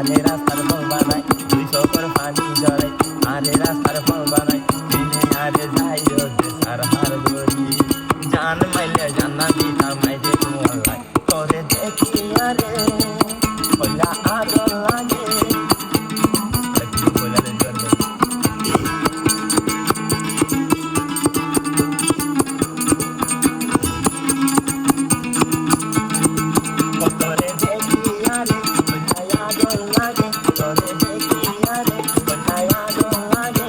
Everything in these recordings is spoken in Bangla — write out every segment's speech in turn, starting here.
আরে রাস্তার ফল বানাই 200 করে পানি জড়াই আরে রাস্তার ফল বানাই দিনে আরে যাই রোদে সার হার গড়ি জান মাইলে জানা দিতা মাইলে তোমার তোরে দেখি আরে কইলা আদর লাগে একটু বলার জন্য তোরে দেখি আরে কইলা আদর লাগে তোরে দেখি আরে কইলা আদর লাগে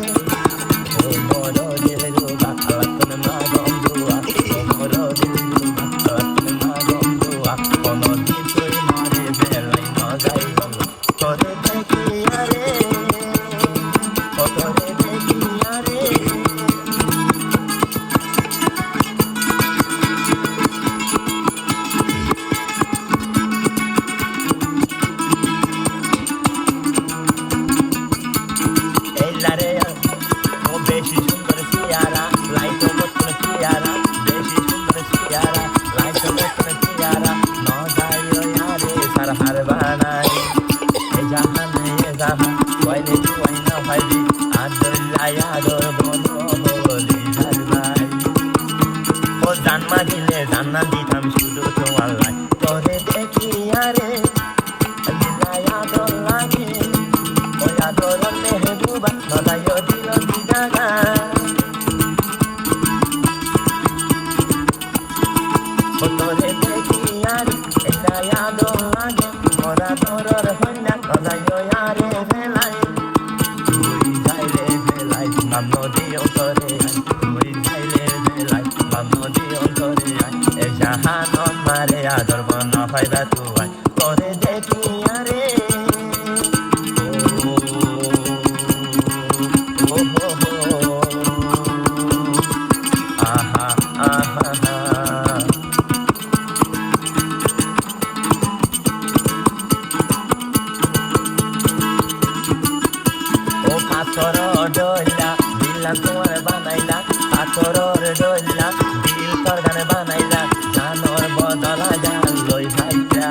ও মরো দিল রুবা আলাতন মা গন্ধুয়া ও মরো দিল রুবা আলাতন মা গন্ধুয়া কোন দিন তুই মারে বেলাই মজাই গল তোরে দেখি আরে তোরে দেখি আরে এলারে ও বেশি সুন্দর সিয়ারা লাইটো মতন সিয়ারা বেশি সুন্দর সিয়ারা লাইটো মতন সিয়ারা ন যাইও ইয়ারে সার হার বানাই এ জাহান ওয়াইলে তুই না ভাইবি আদর লায়া আদর বলো বলি ঝালবাই ও জানমা দিলে জান্না দিতাম শুধু তোমার লাই তোরে দেখি আরে দিলায়া আদর লাগে ও আদর মেহবুবা নদাইও দিল দিদাগা ও তোরে দেখি আরে এটাই আদর লাগে মোরা তোরর হইনা নদাইও আরে ভেলাই তুই যাইলে ভেলাই মামন দিও তোরে তুই যাইলে ভেলাই মামন দিও তোরে এ জাহান মারে আদর বন ফাইদা তুই তোরে দেখি আরে আহা আহা ও পাথর ডইলা দিলা তোমার বানাইলা পাথরের ডইলা দিল তোর গানে বানাইলা জানোর বদলা জান লই ভাইয়া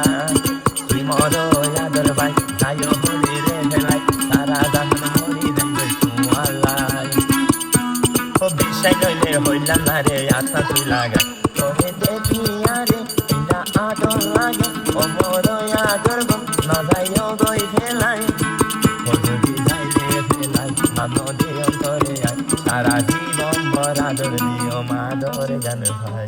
তুই মরো আদর ভাই যাইও বলি রে ভেলাই সারা জাহান মরি দেবে তোমার লাই ও বিষয় নইলে হইলা না রে আশা তুই লাগাই তোরে দেখি আরে এটা আদর লাগে ও মরো আদর গম না যাইও গই ভেলাই ও যদি যাইলে ভেলাই মানো দিও তোরে সারা জীবন ভর আদর দিও মাদর জান ভাই।